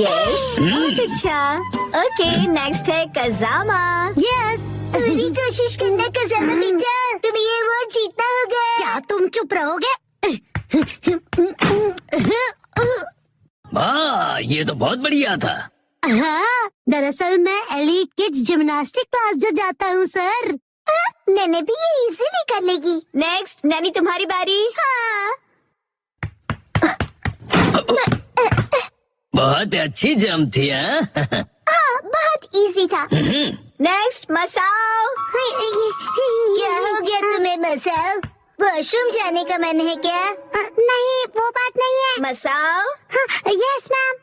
Yes, बहुत अच्छा। Okay, next है कजामा। यस, पूरी कोशिश करना कजामा बेटा, तुम्हें ये अवार्ड जीतना होगा। क्या तुम चुप रहोगे? वाह, ये तो बहुत बढ़िया था। हाँ, दरअसल मैं एलीट किड्स जिम्नास्टिक क्लास जो जाता हूँ सर। नैने भी ये इजीली कर लेगी। नेक्स्ट, नैनी तुम्हारी बारी। हाँ। बहुत अच्छी जंप थी। हाँ? हाँ, बहुत इजी था। नेक्स्ट, मसाओ। क्या हो गया तुम्हें मसाओ? वॉशरूम जाने का मन है क्या? नहीं, वो बात नहीं है। मसाओ। Yes ma'am.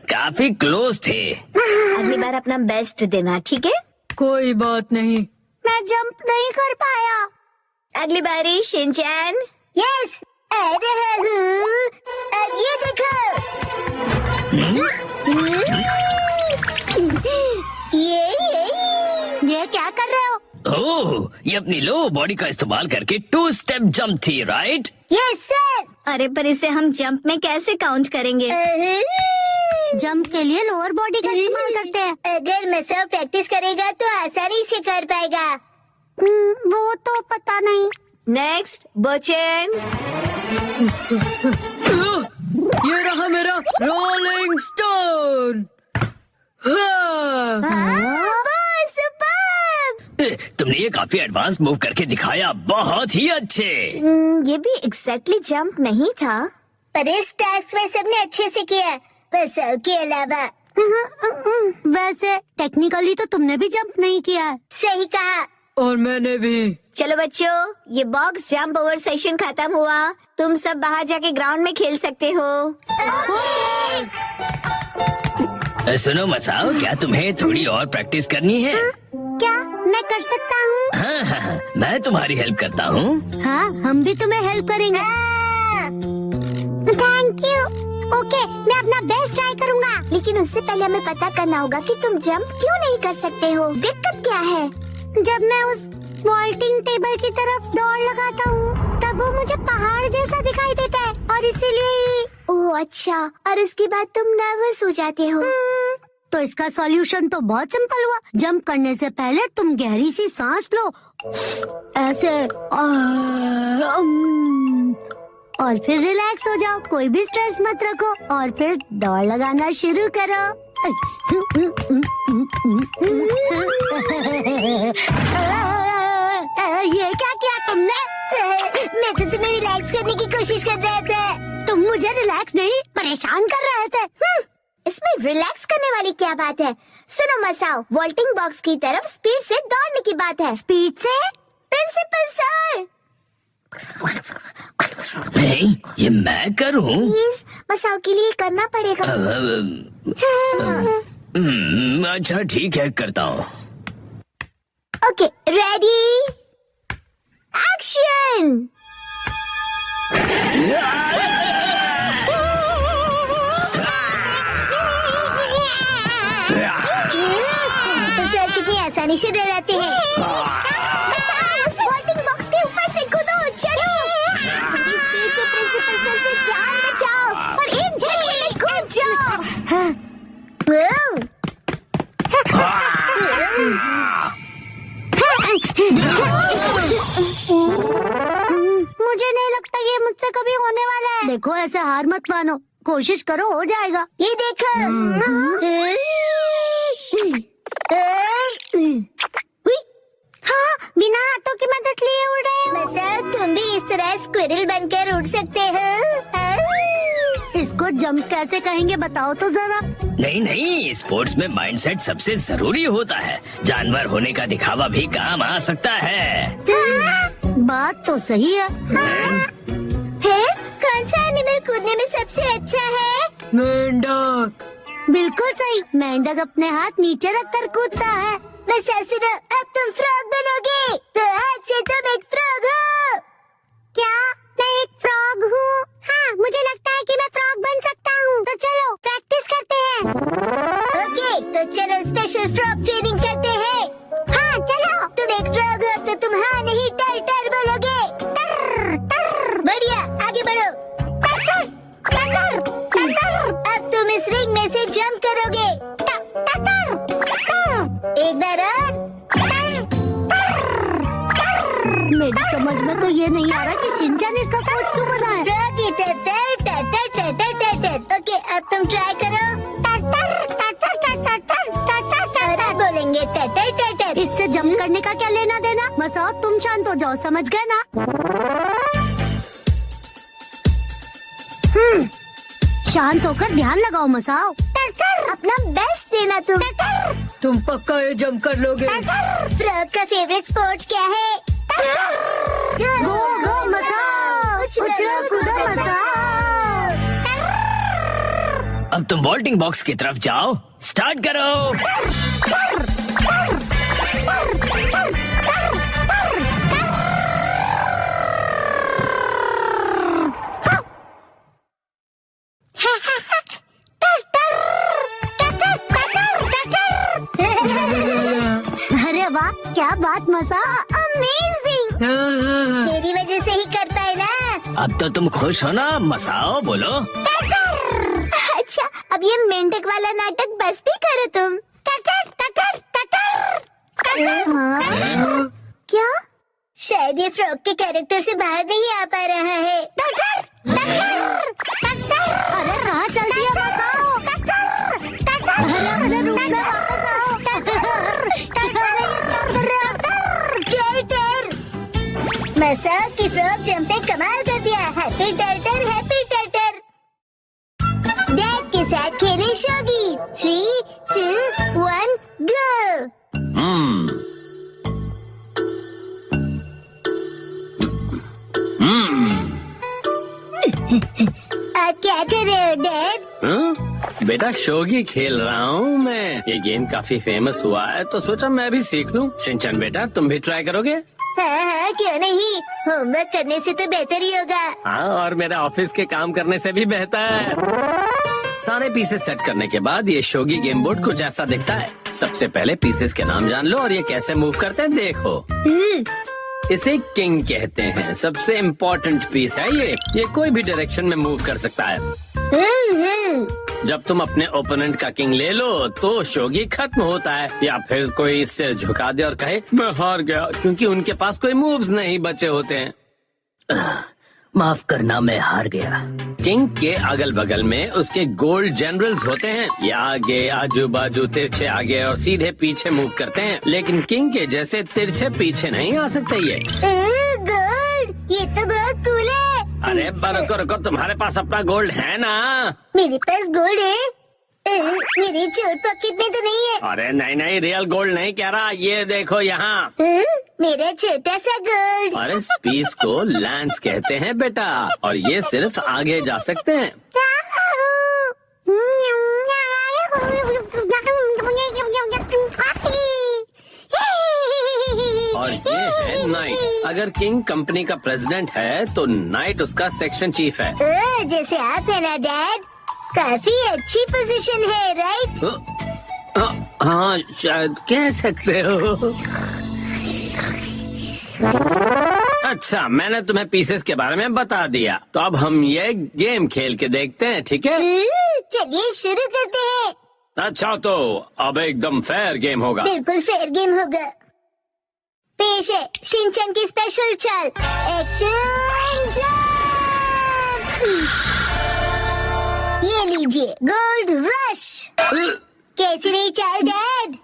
काफी क्लोज थे। अगली बार अपना बेस्ट देना, ठीक है? कोई बात नहीं। मैं जंप नहीं कर पाया। अगली बारी शिनचैन। यस, आ रहा हूँ। अब ये देखो। ये क्या कर रहे हो? ओह, ये अपनी लो बॉडी का इस्तेमाल करके 2 स्टेप जंप थी, राइट? Yes sir. अरे पर इसे हम जंप में कैसे काउंट करेंगे? जंप के लिए लोअर बॉडी का इस्तेमाल करते हैं। अगर मसाओ प्रैक्टिस करेगा तो आसानी से कर पाएगा। वो तो पता नहीं। नेक्स्ट, बोचेन। ये रहा मेरा रोलिंग स्टोन। तुमने ये काफी एडवांस मूव करके दिखाया, बहुत ही अच्छे। ये भी एग्जैक्टली जंप नहीं था। पर इस टास्क में सबने अच्छे से किया, मसाओ के अलावा। वैसे टेक्निकली तो तुमने भी जंप नहीं किया है। सही कहा। और मैंने भी। चलो बच्चों, ये बॉक्स जंप ओवर सेशन खत्म हुआ। तुम सब बाहर जाके ग्राउंड में खेल सकते हो। सुनो मसाओ, क्या तुम्हें थोड़ी और प्रैक्टिस करनी है? क्या मैं कर सकता हूँ? हाँ, मैं तुम्हारी हेल्प करता हूँ। हाँ, हम भी तुम्हें हेल्प करेंगे। Thank you. ओके, मैं अपना बेस्ट ट्राई करूँगा। लेकिन उससे पहले हमें पता करना होगा कि तुम जंप क्यों नहीं कर सकते हो। दिक्कत क्या है? जब मैं उस वॉल्टिंग टेबल की तरफ दौड़ लगाता हूँ, तब वो मुझे पहाड़ जैसा दिखाई देता है और इसीलिए। ओह अच्छा, और उसके बाद तुम नर्वस हो जाते हो। तो इसका सॉल्यूशन तो बहुत सिंपल हुआ। जंप करने से पहले तुम गहरी सी सांस लो, ऐसे, और फिर रिलैक्स हो जाओ। कोई भी स्ट्रेस मत रखो और फिर दौड़ लगाना शुरू करो। ये क्या किया तुमने? मैं तो तुम्हें रिलैक्स करने की कोशिश कर रहा था। तुम मुझे रिलैक्स नहीं, परेशान कर रहे थे। इसमें रिलैक्स करने वाली क्या बात है? सुनो मसाओ, वॉल्टिंग बॉक्स की तरफ स्पीड से दौड़ने की बात है। स्पीड से? प्रिंसिपल सर, नहीं, ये मैं करूँ? प्लीज मसाओ के लिए करना पड़ेगा। अच्छा ठीक है, करता हूँ। Okay, ready, action. सर कितनी आसानी से डराते हैं। उस वॉल्टिंग बॉक्स के ऊपर से कूदो, चलो। बड़ी स्पीड से प्रिंसिपल सर से जान बचाओ और एक झटके में कूद जाओ। मुझे नहीं लगता ये मुझसे कभी होने वाला है। देखो, ऐसे हार मत मानो, कोशिश करो, हो जाएगा। ये देखो। हाँ, बिना हाथों की मदद लिए उड़ रहे हो। मसाओ, तुम भी इस तरह स्क्विरल बनकर उड़ सकते हो। इसको जंप कैसे कहेंगे बताओ तो जरा। नहीं नहीं, स्पोर्ट्स में माइंडसेट सबसे जरूरी होता है। जानवर होने का दिखावा भी काम आ सकता है। बात तो सही है। फिर कौन सा एनिमल कूदने में सबसे अच्छा है? मेंढक। बिल्कुल सही, मेंढक अपने हाथ नीचे रखकर कूदता है। मसाओ सुनो, अब तुम फ्रॉग बनोगे, तो आज से तुम एक फ्रॉग हो। क्या मैं एक फ्रॉग हूँ? हाँ, मुझे लगता है कि मैं फ्रॉग बन सकता हूँ। तो चलो प्रैक्टिस करते हैं। ओके, तो चलो स्पेशल फ्रॉग ट्रेनिंग करते हैं। हाँ चलो। तुम एक फ्रॉग हो तो तुम हाँ नहीं टर टर बोलोगे। कैसे जंप करोगे? एक बार और। मेरी समझ में तो ये नहीं आ रहा कि शिनचैन इसका कोच क्यों बना है। फ्रॉगी टर। ओके, अब तुम ट्राई करो। और अब बोलेंगे टर। इससे जंप करने का क्या लेना देना? मसाओ तुम शांत हो जाओ, समझ गए ना? शांत होकर ध्यान लगाओ मसाओ। अपना बेस्ट देना तुम। तुम पक्का ये जंप कर लोगे? फ्रॉग का फेवरेट स्पोर्ट्स क्या है? गो गो मसाओ, उछलो कूदो मसाओ। अब तुम वॉल्टिंग बॉक्स की तरफ जाओ, स्टार्ट करो। अरे वाह, क्या बात मसाओ, अमेजिंग। मेरी वजह से ही कर पाए ना। अब तो तुम खुश हो ना मसाओ, बोलो। अच्छा, अब ये मेंढक वाला नाटक बस भी करो तुम। हाँ? क्या? शायद ये फ्रॉग के कैरेक्टर से बाहर नहीं आ पा रहा है। अरे कहाँ चल दिया मसाओ? अरे अपने रूम में वापस आओ। मसाओ की फ्रॉग जंप ने कमाल कर दिया। हैप्पी टर्टर, हैप्पी टर्टर। डैड के साथ खेले शोगी। 3, 2, 1, गो। आप क्या कर रहे हो डैड? बेटा शोगी खेल रहा हूँ मैं। ये गेम काफी फेमस हुआ है तो सोचा मैं भी सीख लूँ। शिनचैन बेटा तुम भी ट्राई करोगे? हाँ, क्यों नहीं। होमवर्क करने से तो बेहतर ही होगा। हाँ, और मेरे ऑफिस के काम करने से भी बेहतर। सारे पीसेस सेट करने के बाद ये शोगी गेम बोर्ड कुछ ऐसा दिखता है। सबसे पहले पीसेस के नाम जान लो और ये कैसे मूव करते हैं देखो। इसे किंग कहते हैं। सबसे इम्पोर्टेंट पीस है ये कोई भी डायरेक्शन में मूव कर सकता है। जब तुम अपने ओपोनेंट का किंग ले लो तो शोगी खत्म होता है, या फिर कोई सिर झुका दे और कहे मैं हार गया, क्योंकि उनके पास कोई मूव्स नहीं बचे होते हैं। माफ करना, मैं हार गया। किंग के अगल बगल में उसके गोल्ड जनरल्स होते हैं। ये आगे आजू बाजू तिरछे आगे और सीधे पीछे मूव करते हैं, लेकिन किंग के जैसे तिरछे पीछे नहीं आ सकते ये। गोल्ड, ये तो बहुत कूल है। अरे रुको रुको, तुम्हारे पास अपना गोल्ड है ना? मेरे पास गोल्ड है। मेरे चोट पॉकेट में तो नहीं है। अरे नहीं, रियल गोल्ड नहीं कह रहा, ये देखो यहाँ। मेरा छोटा सा गोल्ड। और इस पीस को लैंस कहते हैं बेटा, और ये सिर्फ आगे जा सकते हैं। और ये है नाइट। अगर किंग कंपनी का प्रेसिडेंट है तो नाइट उसका सेक्शन चीफ है। जैसे आप है ना डैड। काफी अच्छी पोजीशन है, राइट? हाँ, शायद कह सकते हो। अच्छा, मैंने तुम्हें पीसेस के बारे में बता दिया, तो अब हम ये गेम खेल के देखते हैं, ठीक है? चलिए शुरू करते हैं। अच्छा, तो अब एकदम फेयर गेम होगा। बिल्कुल फेयर गेम होगा। पेश है शिनचैन की स्पेशल चाल, एक्शन जंप। ये लीजिए गोल्ड रश। कैसी रही चाल डैड?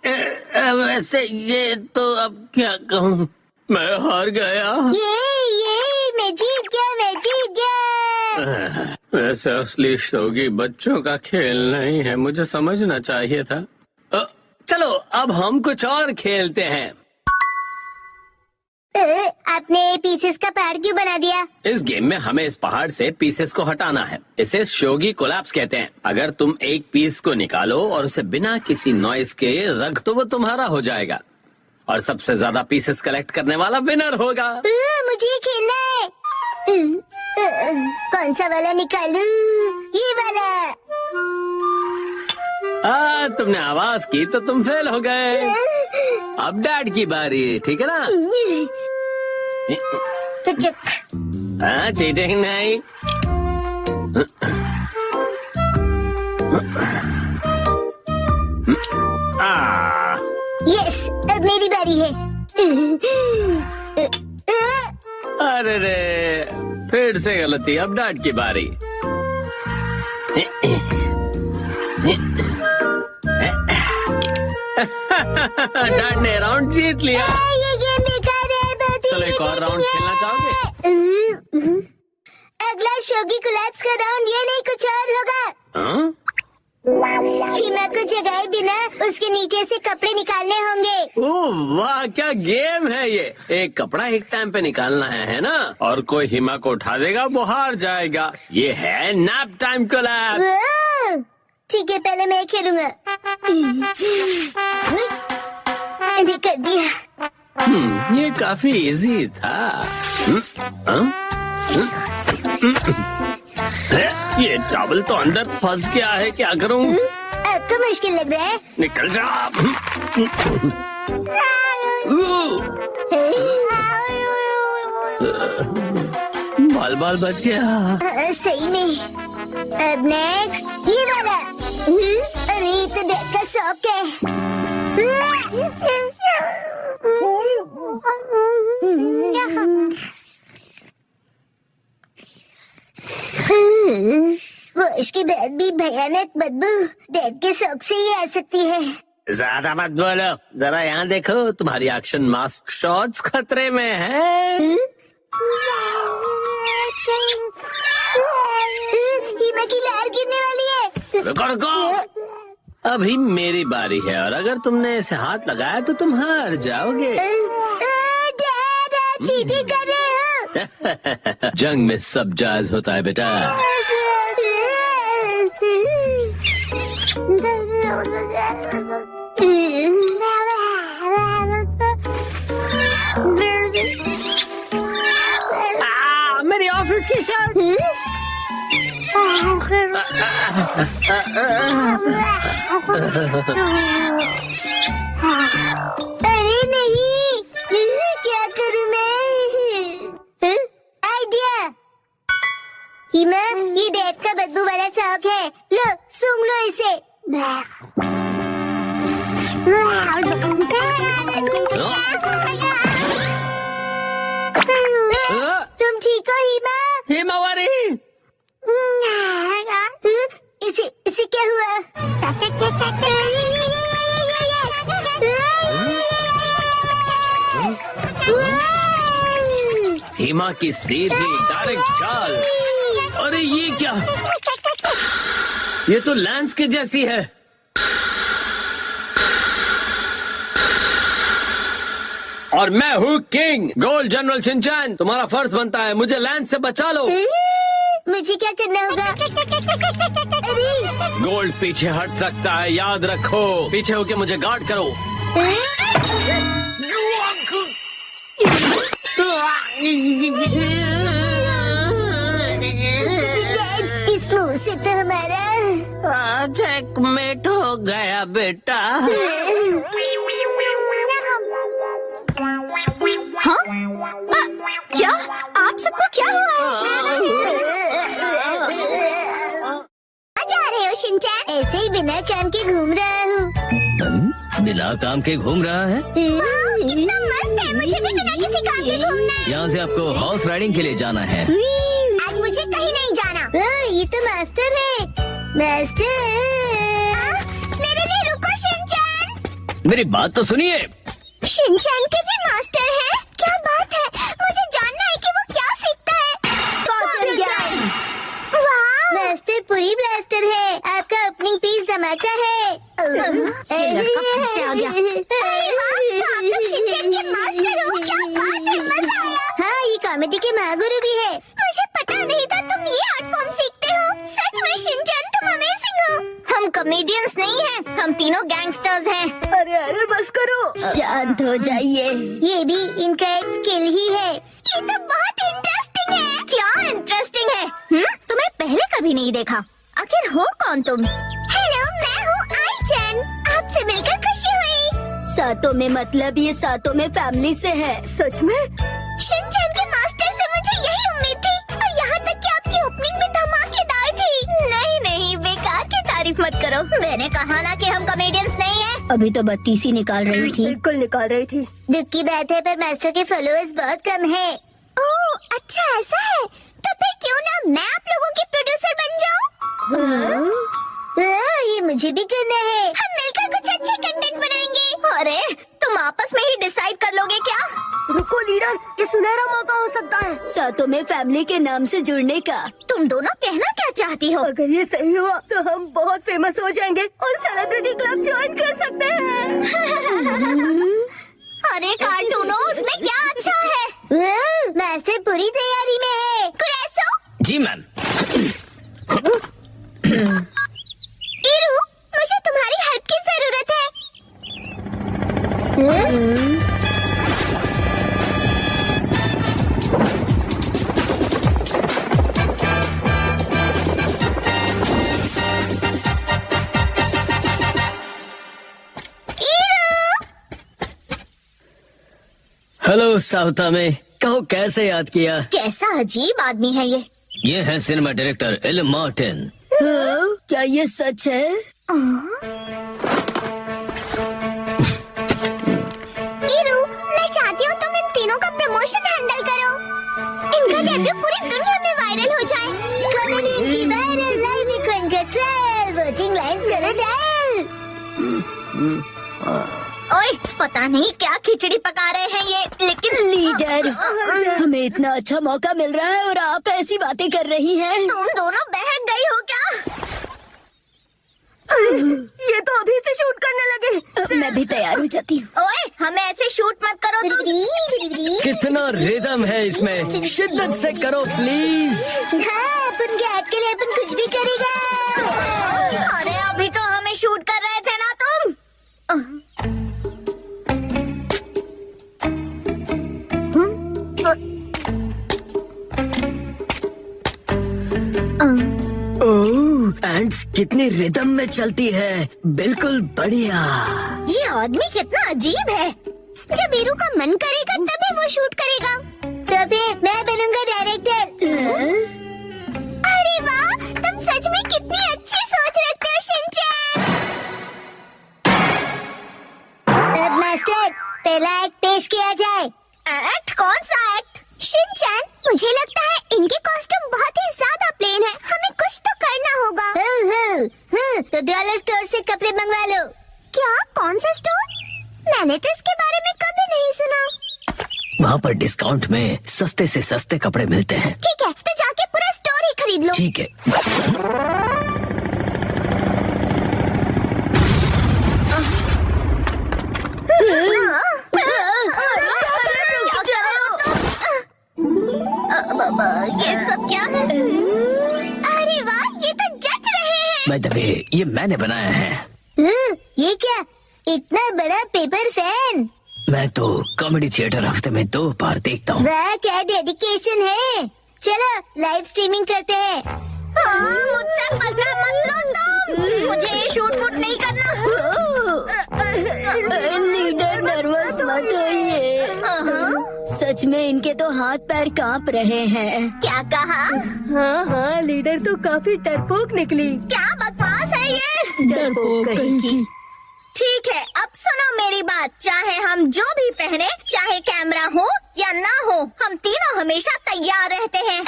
वैसे ये तो अब क्या कहूँ, मैं हार गया। ये मैं जीत गया। वैसे असली शोगी बच्चों का खेल नहीं है, मुझे समझना चाहिए था। चलो अब हम कुछ और खेलते हैं। आपने पीसेस का पहाड़ क्यों बना दिया? इस गेम में हमें इस पहाड़ से पीसेस को हटाना है। इसे शोगी कोलैप्स कहते हैं। अगर तुम एक पीस को निकालो और उसे बिना किसी नॉइस के रख दो, वो तुम्हारा हो जाएगा, और सबसे ज्यादा पीसेस कलेक्ट करने वाला विनर होगा। मुझे खेलना है। कौन सा वाला निकालूं? ये वाला। तुमने आवाज की तो तुम फेल हो गए। अब डैड की बारी, ठीक है ना? हाँ, चीटिंग नहीं। मेरी बारी है। अरे रे, फिर से गलती। अब डैड की बारी। डैड ने राउंड जीत लिया। ये गेम बेकार है। चलो एक और राउंड खेलना चाहोगे? अगला शोगी कोलैप्स का राउंड ये नहीं कुछ और होगा। हाँ? हिमा को जगाए बिना उसके नीचे से कपड़े निकालने होंगे। ओह वाह, क्या गेम है ये। एक कपड़ा एक टाइम पे निकालना है ना? और कोई हिमा को उठा देगा वो हार जाएगा। ये है नैप टाइम कोलैप्स। वाह, ठीक है, पहले मैं खेलूंगा। कर दिया। ये काफी इजी था। ये टॉवल तो अंदर फंस गया है, क्या करूं? आपको मुश्किल लग रहा है? निकल जा। बाल बाल बच गया। सही में। अब नेक्स्ट ये वाला। अरे तो डैड का शौक है। वॉश के बाद भी भयानक बदबू डैड के शौक से ही आ सकती है। ज्यादा मत बोलो, जरा यहाँ देखो, तुम्हारी एक्शन मास्क शॉट्स खतरे में है। हिमा की लहर गिरने वाली है। रुको रुको, अभी मेरी बारी है और अगर तुमने इसे हाथ लगाया तो तुम हार जाओगे। डैड, आप चीटिंग कर रहे हो। जंग में सब जायज होता है बेटा। मेरी ऑफिस की शर्ट। अरे नहीं, क्या करूं मैं? आइडिया। हिमा, ये डैड का बदबू वाला शौक है। लो, सूंघ लो इसे। तुम ठीक हो हिमा? हिमावरी, इसे क्या हुआ? हिमा की सीधी डायरेक्ट चाल। अरे ये क्या? ये तो लैंस के जैसी है। और मैं हूँ किंग गोल्ड जनरल शिनचैन। तुम्हारा फर्ज बनता है मुझे लैंस से बचा लो। मुझे क्या करना होगा? अरे गोल्ड पीछे हट सकता है, याद रखो। पीछे होके मुझे गार्ड करो। इस मुंह से तो हमारा चेकमेट हो गया बेटा। हाँ? क्या आप सबको क्या हुआ? जा रहे हो शिनचैन? ऐसे ही बिना काम के घूम रहा हूँ। बिना काम के घूम रहा है? कितना मस्त है, मुझे भी बिना किसी काम के घूमना है। यहाँ से आपको हॉर्स राइडिंग के लिए जाना है। आज मुझे कहीं नहीं जाना। ये तो मास्टर है। मास्टर, मेरे लिए रुको शिनचैन। मेरी बात तो सुनिए। शिनचैन के भी मास्टर है? क्या बात है, मुझे जानना है कि वो क्या सीखता है। वाह, मास्टर पूरी ब्लास्टर है। आपका ओपनिंग पीस धमाका है। लड़का फिर से आ गया। अरे वाह, तो आप लोग शिनचैन के मास्टर हो, क्या बात है, मजा आया। हाँ, ये कॉमेडी के महागुरु भी है। मुझे पता नहीं था तुम ये आर्ट फॉर्म सीखते हो। सच में शिनचैन, तुम अमेजिंग हो। हम कॉमेडियंस नहीं हैं, हम तीनों गैंगस्टर्स हैं। अरे बस करो। शांत हो जाइए। ये भी इनका एक स्किल ही है। ये तो बहुत इंटरेस्टिंग है। क्या इंटरेस्टिंग है? तुम्हें पहले कभी नहीं देखा। आखिर हो कौन तुम? हेलो, मैं हूँ आईचन। आपसे मिलकर खुशी हुई। सातों में मतलब ये सातों में फैमिली से है। सच में? शिनचैन के मास्टर से मुझे यही उम्मीद थी, और यहाँ तक कि आपकी ओपनिंग भी धमाकेदार थी। नहीं नहीं, बेकार की तारीफ मत करो। मैंने कहा ना कि हम कॉमेडियंस नहीं हैं। अभी तो 32 ही निकाल रही थी। बिल्कुल निकाल रही थी। दुख की बात है पर मास्टर के फॉलोअर्स बहुत कम है। ओह अच्छा ऐसा है, तो फिर क्यों ना मैं आप लोगों की प्रोड्यूसर बन जाऊं? ये मुझे भी करना है। हम मिलकर कुछ अच्छे कंटेंट बनाएंगे। अरे तुम आपस में ही डिसाइड कर लोगे क्या? रुको लीडर, ये सुनहरा मौका हो सकता है। सातों में फैमिली के नाम से जुड़ने का। तुम दोनों कहना क्या चाहती हो? अगर ये सही हुआ तो हम बहुत फेमस हो जाएंगे और सेलिब्रिटी क्लब ज्वाइन कर सकते हैं। अरे कार्टूनो, उसमें क्या अच्छा है? मास्टर पूरी तैयारी में है। कुरैसो, जी मैम। इरू, मुझे तुम्हारी हेल्प की जरूरत है। हेलो साउथा में, कहो कैसे याद किया? कैसा अजीब आदमी है ये है सिनेमा डायरेक्टर एल मार्टिन। क्या ये सच है? इरू, मैं चाहती हूँ तुम इन तीनों का प्रमोशन हैंडल करो। इनका डेब्यू पूरी दुनिया में वायरल हो जाए। कॉमेडी की वायरल लाइन इक्वेंट ट्रायल वोटिंग लाइन्स करो डायल। ओए, पता नहीं क्या खिचड़ी पका रहे हैं ये, लेकिन लीडर, हमें इतना अच्छा मौका मिल रहा है और आप ऐसी बातें कर रही हैं। तुम दोनों बहक गई हो क्या? ये तो अभी से शूट करने लगे। मैं भी तैयार हो जाती हूँ। ओए, हमें ऐसे शूट मत करो तुम। कितना रिदम है इसमें, शिद्दत से करो प्लीज। हाँ, अपन के ऐड के लिए अपन कुछ भी करेगा। अरे अभी तो हमें शूट कर रहे थे ना तुम। एंड्स कितनी रिदम में चलती है, बिल्कुल बढ़िया। ये आदमी कितना अजीब है। जब ईरू का मन करेगा तभी वो शूट करेगा। तो फिर मैं बनूंगा डायरेक्टर। अरे वाह, तुम सच में कितनी अच्छी सोच रखते हो शिनचैन। अब मास्टर पहला एक्ट पेश किया जाए। एक्ट? कौन सा एक्ट? शिनचैन, मुझे लगता है इनके कॉस्ट्यूम बहुत ही ज्यादा प्लेन है, हमें कुछ तो करना होगा। तो डॉलर स्टोर से कपड़े मंगवा लो। क्या? कौन सा स्टोर? मैंने तो इसके बारे में कभी नहीं सुना। वहाँ पर डिस्काउंट में सस्ते से सस्ते कपड़े मिलते हैं। ठीक है, तो जाके पूरा स्टोर ही खरीद लो। ठीक है। ये सब क्या है? अरे वाह, ये तो जच रहे हैं। मैं दबे, ये मैंने बनाया है। ये क्या, इतना बड़ा पेपर फैन? मैं तो कॉमेडी थिएटर हफ्ते में 2 बार देखता हूँ। वाह, क्या डेडिकेशन है। चलो लाइव स्ट्रीमिंग करते हैं। मुझसे मजा मत लो तुम। मुझे ये शूट वूट नहीं करना। लीडर नर्वस मत होइए। सच में इनके तो हाथ पैर कांप रहे हैं। क्या कहा? हाँ हाँ, लीडर तो काफी डरपोक निकली। क्या बकवास है ये? डरपोक कहेगी। ठीक है, अब सुनो मेरी बात। चाहे हम जो भी पहने, चाहे कैमरा हो या ना हो, हम तीनों हमेशा तैयार रहते हैं।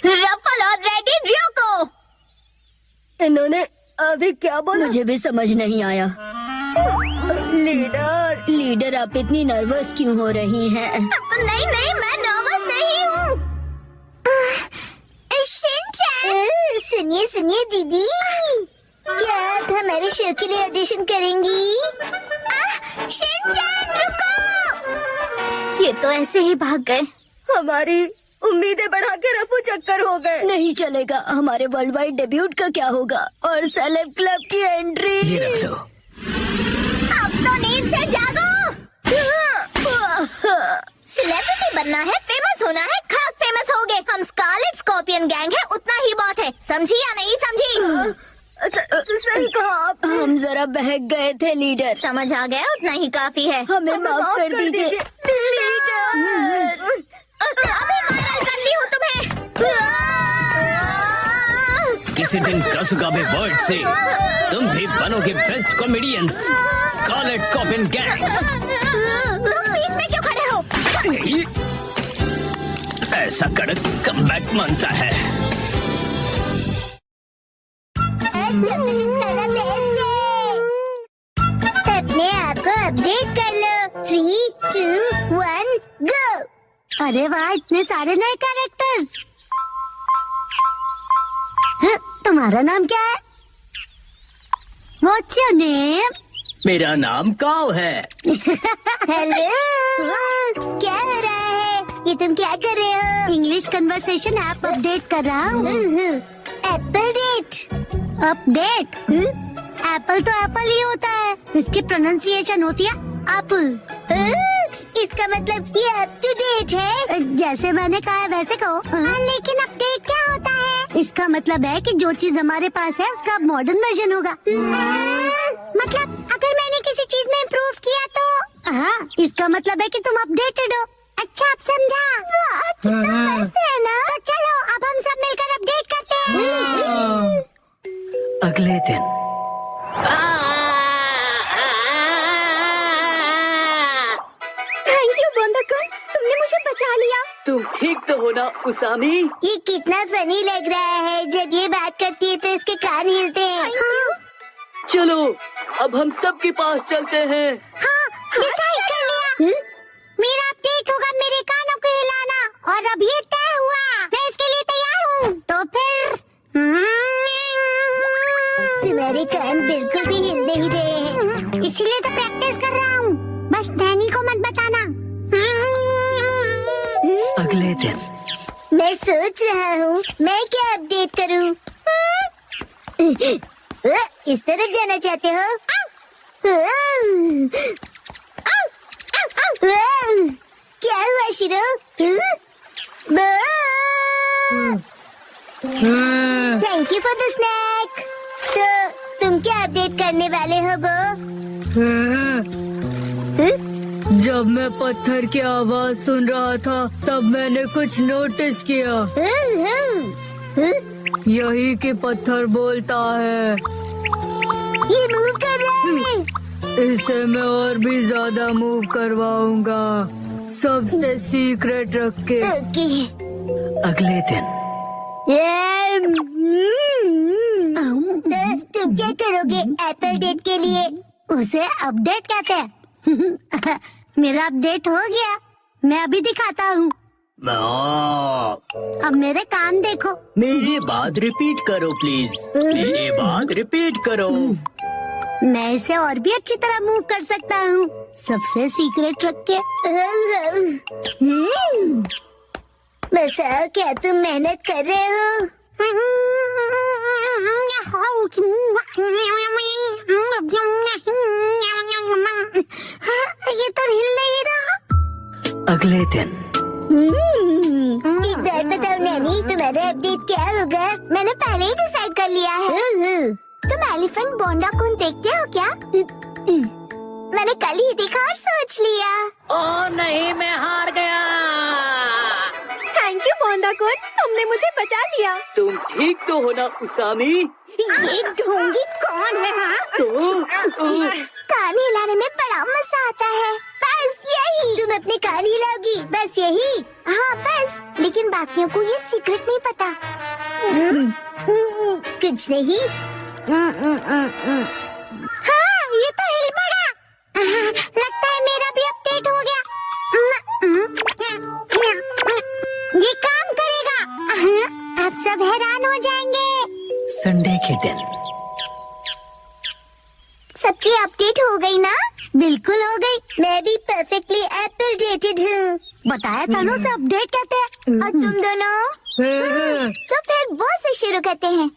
रफल और रेडी रियोको। इन्होंने अभी क्या बोला? मुझे भी समझ नहीं आया। लीडर आप इतनी नर्वस क्यों हो रही हैं? नहीं नहीं, मैं नर्वस नहीं हूँ। शिनचैन, सुनिए सुनिए दीदी, क्या आप हमारे शो के लिए ऑडिशन करेंगी? शिनचैन रुको। ये तो ऐसे ही भाग गए। हमारी उम्मीदें बढ़ा के रफू चक्कर हो गए। नहीं चलेगा। हमारे वर्ल्ड वाइड डेब्यूट का क्या होगा? और सेलेब क्लब की एंट्री। ये रख लो। अब तो नींद से जागो। सेलिब्रिटी बनना है, फेमस होना है, खाक फेमस होगे। हम स्कारलेट स्कॉर्पियन गैंग है, उतना ही बहुत है। समझी या नहीं समझी? सही कहा आप। हम जरा बहक गए थे लीडर। समझ आ गया, उतना ही काफी है। हमें माफ कर दीजिए लीडर। अभी वायरल कर ली हूँ तुम्हें। प्रेसिडेंट कासुगाबे वर्ड से तुम भी बनोगे best comedians, scarlet scorpion gang. तुम बीच में क्यों खड़े हो? ऐसा कड़क कमबैक मांगता है। अपने आप को अपडेट कर लो। 3, 2, 1, गो। अरे वाह, इतने सारे नए कैरेक्टर्स। तुम्हारा नाम क्या है? What's your name? मेरा नाम काव है। हेलो, क्या हो रहा है? ये तुम क्या कर रहे हो? इंग्लिश कन्वर्सेशन ऐप अपडेट कर रहा हूँ। Apple date. अपडेट? एप्पल तो एप्पल ही होता है, इसकी प्रोनाउंसिएशन होती है एप्पल। इसका मतलब ये अप टू डेट है। जैसे मैंने कहा है वैसे कहो। लेकिन अपडेट क्या होता है? इसका मतलब है कि जो चीज हमारे पास है उसका अब मॉडर्न वर्जन होगा। मतलब अगर मैंने किसी चीज में इम्प्रूव किया तो? हाँ, इसका मतलब है कि तुम अपडेटेड हो। अच्छा, अब समझा। कितना मस्त है ना? तो चलो अब हम सब मिलकर अपडेट करते हैं। अगले दिन थैंक यू बोंडाकुन, तुमने मुझे बचा लिया। तुम ठीक तो हो ना उसामी? ये कितना फनी लग रहा है। जब ये बात करती है तो इसके कान हिलते हैं। चलो अब हम सब के पास चलते हैं। हाँ, डिसाइड कर लिया। मेरा अपडेट होगा मेरे कानों को हिलाना, और अब ये तय हुआ। मैं इसके लिए तैयार हूँ। तो फिर तुम्हारे कान बिल्कुल भी हिल नहीं रहे हैं, इसीलिए तो प्रैक्टिस कर रहा हूँ। बस नैनी को मत बताना। अगले दिन मैं सोच रहा हूँ मैं क्या अपडेट करूँ। इस तरफ जाना चाहते हो? क्या हुआ शिरो? Thank you for the snake. तो तुम क्या अपडेट करने वाले हो बो? जब मैं पत्थर की आवाज सुन रहा था तब मैंने कुछ नोटिस किया। यही कि पत्थर बोलता है। ये मूव कर रहा है। इसे मैं और भी ज्यादा मूव करवाऊंगा, सबसे सीक्रेट रख के। ओके। अगले दिन तुम क्या करोगे एप्पल डेट के लिए? उसे अपडेट कहते हैं। मेरा अपडेट हो गया, मैं अभी दिखाता हूँ। अब मेरे कान देखो। मेरी बात रिपीट करो प्लीज। मेरी बात रिपीट करो। मैं इसे और भी अच्छी तरह मूव कर सकता हूँ, सबसे सीक्रेट रख के। बसा, क्या तुम मेहनत कर रहे हो? ये तो हिल नहीं रहा। अगले दिन एक बात बताओ नैनी, तुम्हारा अपडेट क्या होगा? मैंने पहले ही डिसाइड कर लिया है। तुम एलिफेंट बोंडाकुन देखते हो क्या? मैंने कल ही देखा और सोच लिया। ओ नहीं, मैं हार गया। थैंक यू बोंडाकुन, तुमने मुझे बचा लिया। तुम ठीक तो हो ना उसामी? ये ढोंगी कौन है? हाँ? कान हिलाने में बड़ा मजा आता है। बस यही। तुम अपने कान हिलाओगी, बस यही? हाँ बस, लेकिन बाकियों को ये सीक्रेट नहीं पता। कुछ नहीं। हाँ, ये तो हिल पड़ा। लगता है मेरा भी अपडेट हो गया। ये काम करेगा। अब सब हैरान हो जाएंगे। संडे के दिन सबकी अपडेट हो गई ना? बिल्कुल हो गई। मैं भी परफेक्टली एप्पल डेटेड हूँ। बताया था ना, उसे अपडेट कहते हैं। और तुम दोनों? तो फिर वो से शुरू करते हैं।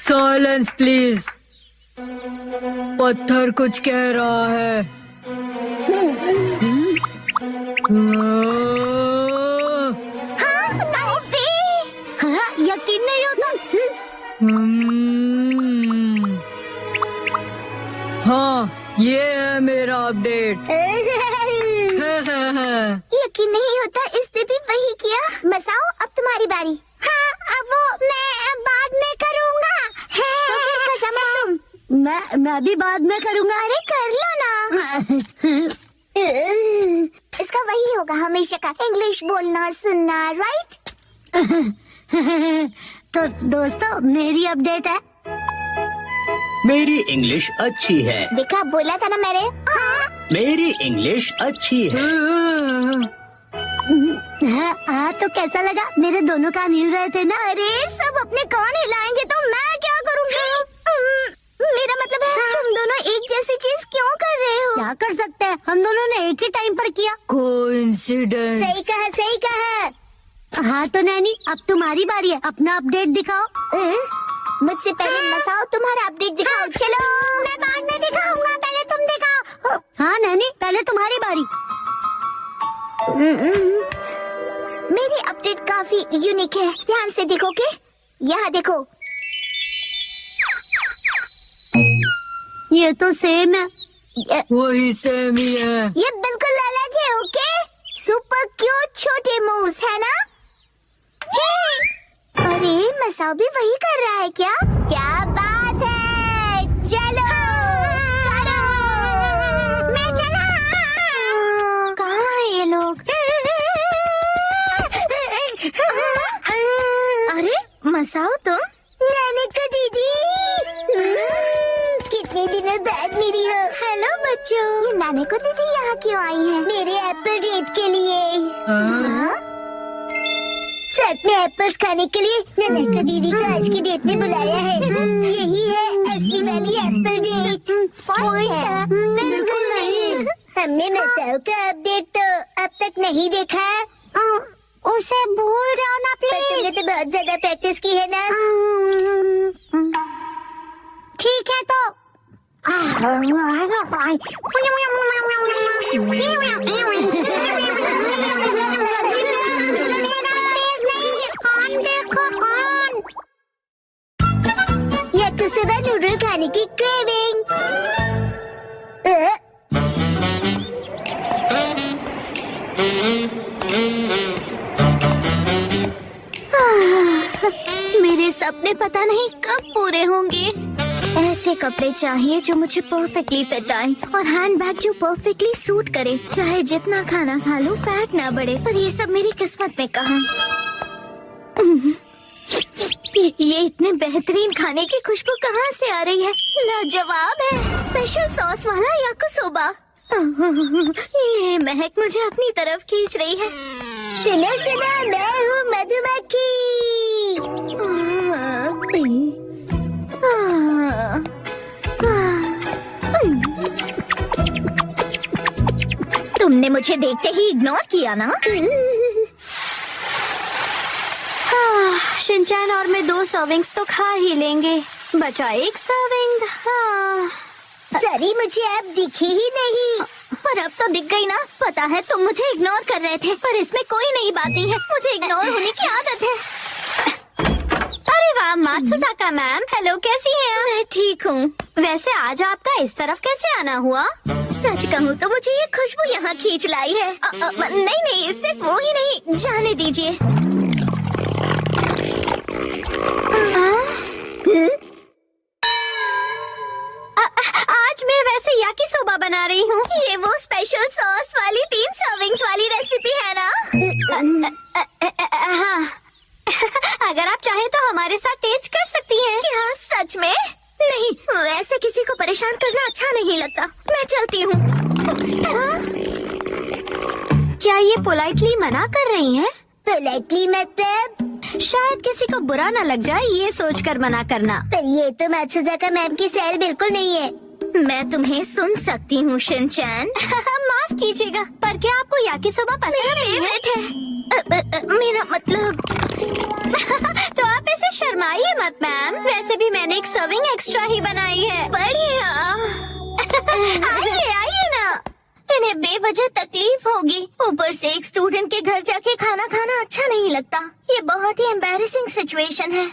Silence please. पत्थर कुछ कह रहा है। हाँ, यकीन नहीं होता। हाँ, ये है मेरा अपडेट। यकीन नहीं होता, इसने भी वही किया। मैं भी बाद में करूँगा। अरे कर लो ना। इसका वही होगा हमेशा का, इंग्लिश बोलना सुनना, राइट? तो दोस्तों मेरी अपडेट है। मेरी इंग्लिश अच्छी है। देखा, बोला था ना मैंने। मेरी इंग्लिश अच्छी है। हाँ तो कैसा लगा? मेरे दोनों कान हिल रहे थे ना। अरे सब अपने कान हिलाएंगे तो मैं क्या करूँगी? मेरा मतलब है तुम दोनों एक जैसी चीज क्यों कर रहे हो? क्या कर सकते हैं, हम दोनों ने एक ही टाइम पर किया। कोइंसिडेंस। सही कहा, सही कहा। हाँ तो नैनी अब तुम्हारी बारी है, अपना अपडेट दिखाओ। मुझसे पहले मसाओ तुम्हारा अपडेट दिखाओ। चलो मैं बाद में दिखाऊंगा, पहले तुम दिखाओ। हाँ नैनी पहले तुम्हारी बारी। मेरी अपडेट काफी यूनिक है, ध्यान से देखोगे? यहाँ देखो। ये तो सेम है। वही सेम ही है। ये बिल्कुल अलग है, ओके? सुपर क्यूट छोटे मूव्स है ना? अरे मसाओ भी वही कर रहा है क्या? क्या बात है, चलो करो। मैं चला। कहाँ है ये लोग? अरे मसाओ तुम? नानिको दीदी, कितने दिनों बाद मिली हो। हेलो बच्चों। ये नानिको दीदी यहाँ क्यों आई है? मेरे एप्पल डेट के लिए। हाँ? साथ में एप्पल्स खाने के लिए नानिको दीदी को आज की डेट में बुलाया है। यही है असली वाली एप्पल डेट। पॉइंट है? बिल्कुल नहीं। हमने मसाओ का अपडेट तो अब तक नहीं देखा। उसे भूल जाओ ना प्लीज। तुमने तो बहुत ज्यादा प्रैक्टिस की है ना। ठीक है तो सुबह नूडल खाने की क्रेविंग। मेरे सपने पता नहीं कब पूरे होंगे। ऐसे कपड़े चाहिए जो मुझे परफेक्टली फिट आए और हैंडबैग जो परफेक्टली सूट करे। चाहे जितना खाना खा लूं फैट ना बढ़े, पर ये सब मेरी किस्मत में कहाँ। ये इतने बेहतरीन खाने की खुशबू कहाँ से आ रही है? लाजवाब है, स्पेशल सॉस वाला याकिसोबा। ये महक मुझे अपनी तरफ खींच रही है। सुनो सुनो, मैं हूँ मधुमक्खी। तुमने मुझे देखते ही इग्नोर किया ना? शिनचैन और मैं 2 सर्विंग्स तो खा ही लेंगे, बचा 1 सर्विंग। सॉरी, मुझे अब दिखी ही नहीं। पर अब तो दिख गई ना। पता है तुम मुझे इग्नोर कर रहे थे, पर इसमें कोई नई बात नहीं है। मुझे इग्नोर होने की आदत है। अरे वाह मात्सुजाका मैम, हेलो, कैसी हैं आप? मैं ठीक हूँ। वैसे आज आपका इस तरफ कैसे आना हुआ? सच कहूँ तो मुझे ये खुशबू यहाँ खींच लाई है। नहीं, सिर्फ वो ही नहीं, जाने दीजिए। आज मैं वैसे याकिसोबा बना रही हूँ। ये वो स्पेशल सॉस वाली 3 सर्विंग्स वाली रेसिपी है ना? हाँ। अगर आप चाहें तो हमारे साथ टेस्ट कर सकती हैं। क्या सच में? नहीं, ऐसे किसी को परेशान करना अच्छा नहीं लगता। मैं चलती हूँ। क्या ये पोलाइटली मना कर रही हैं? पोलाइटली मतलब? शायद किसी को बुरा न लग जाए ये सोचकर मना करना। पर ये तो मात्सुजाका मैम की स्टाइल बिल्कुल नहीं है। मैं तुम्हें सुन सकती हूँ शिनचैन। माफ कीजिएगा, पर क्या आपको याकिसोबा पसंद नहीं है? मेरा मतलब तो आप ऐसे शर्माइए मत मैम। वैसे भी मैंने 1 सर्विंग एक्स्ट्रा ही बनाई है। बढ़िया। आइए ना। इन्हें बेवजह तकलीफ होगी। ऊपर से एक स्टूडेंट के घर जाके खाना खाना अच्छा नहीं लगता। ये बहुत ही एम्बैरेसिंग सिचुएशन है।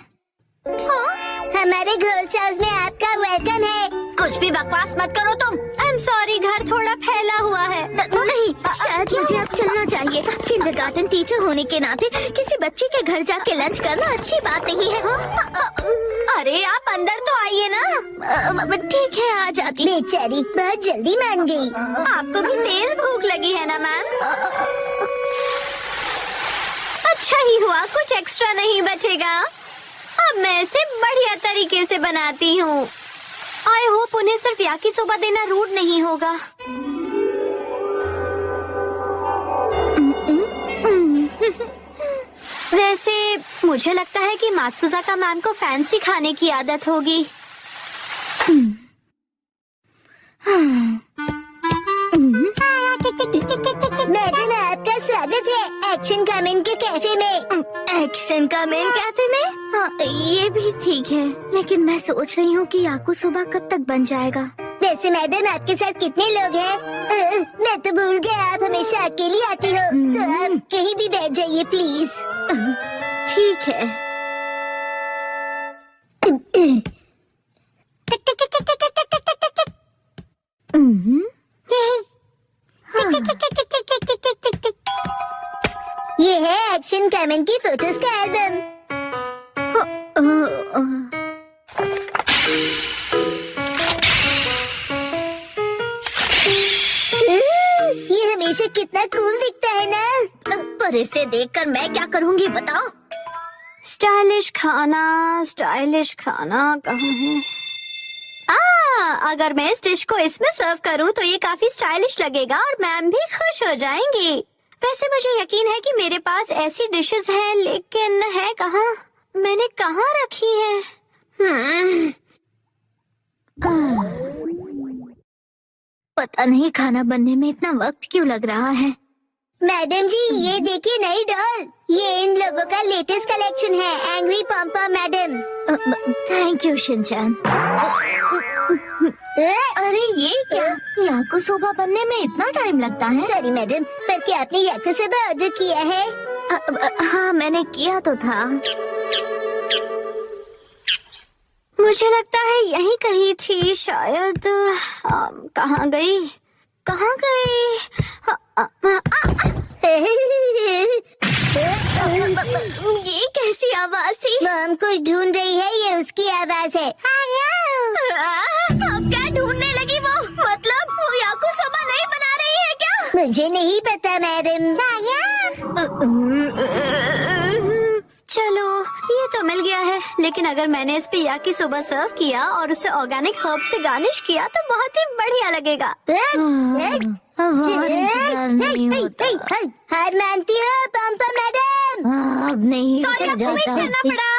हमारे घोस्ट हाउस में आपका वेलकम है। कुछ भी बकवास मत करो तुम। आई एम सॉरी, घर थोड़ा फैला हुआ है। नहीं, शायद मुझे अब चलना चाहिए। किंडरगार्टन टीचर होने के नाते किसी बच्चे के घर जाके लंच करना अच्छी बात नहीं है। अरे आप अंदर तो आइए ना। ठीक है, आ जाती। बेचारी बहुत जल्दी मान गई। आपको भी तेज भूख लगी है ना मैम? अच्छा ही हुआ, कुछ एक्स्ट्रा नहीं बचेगा। अब मैं इसे बढ़िया तरीके से बनाती हूँ। आई होप उन्हें सिर्फ याकिसोबा देना रूड नहीं होगा। वैसे मुझे लगता है कि मात्सुजाका मैम को फैंसी खाने की आदत होगी। मैडम आपका स्वागत है एक्शन कमेंट के कैफे में। एक्शन का मेन कैफे में? हाँ, ये भी ठीक है, लेकिन मैं सोच रही हूँ कि याकुसोबा कब तक बन जाएगा। वैसे मैडम आपके साथ कितने लोग हैं? मैं तो भूल गया, आप हमेशा अकेली आती हो, तो आप कहीं भी बैठ जाइए प्लीज। ठीक है। ये है एक्शन कमेंट की फोटोज का एल्बम। ये हमेशा कितना कूल दिखता है ना। पर इसे देखकर मैं क्या करूँगी बताओ? स्टाइलिश खाना कहाँ है? अगर मैं इस डिश को इसमें सर्व करूं तो ये काफी स्टाइलिश लगेगा और मैम भी खुश हो जाएंगी। वैसे मुझे यकीन है कि मेरे पास ऐसी डिशेस हैं, लेकिन है कहाँ? मैंने कहाँ रखी है? पता नहीं खाना बनने में इतना वक्त क्यों लग रहा है। मैडम जी ये देखिए नई डॉल। ये इन लोगों का लेटेस्ट कलेक्शन है, एंग्री पॉम मैडम। Thank you Shinchan. अरे ये क्या? याकुसोबा बनने में इतना टाइम लगता है? सॉरी मैडम, पर क्या आपने याकुसोबा ऑर्डर किया है? हाँ मैंने किया तो था। मुझे लगता है यही कहीं थी शायद। कहाँ गई? ये कैसी आवाज थी? मॉम कुछ ढूंढ रही है, ये उसकी आवाज है। अब क्या ढूंढने लगी वो? मतलब वो याकुसोबा नहीं बना रही है क्या? मुझे नहीं पता मैडम। चलो ये तो मिल गया है, लेकिन अगर मैंने इस पे याकिसोबा सर्व किया और उसे ऑर्गेनिक हर्ब से गार्निश किया तो बहुत ही बढ़िया लगेगा। हार मानती हो पॉम मैडम? अब नहीं करना पड़ा।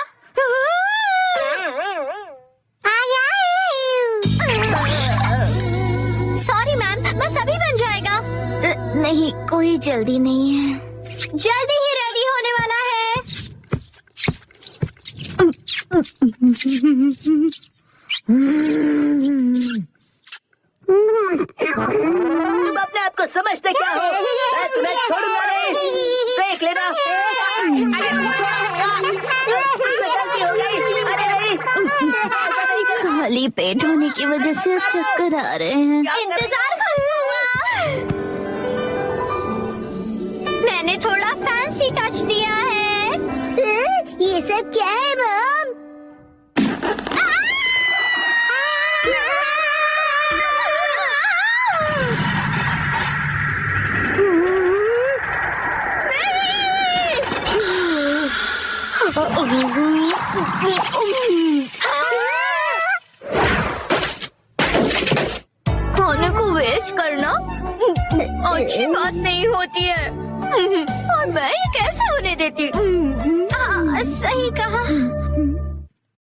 सॉरी मैम, बस अभी बन जाएगा। नहीं कोई जल्दी नहीं है, जल्दी ही रेडी होने वाला है। तुम अपने आप को समझते क्या हो? मैं तुम्हें छोड़ूंगा नहीं। देख लेना। गलती हो गई। अरे नहीं। खाली पेट होने की वजह से अब चक्कर आ रहे हैं। इंतजार करूंगा। मैंने थोड़ा फैंसी टच दिया है। ये सब क्या है मॉम? खाने को वेस्ट करना अच्छी बात नहीं होती है। और मैं ये कैसे होने देती? सही कहा।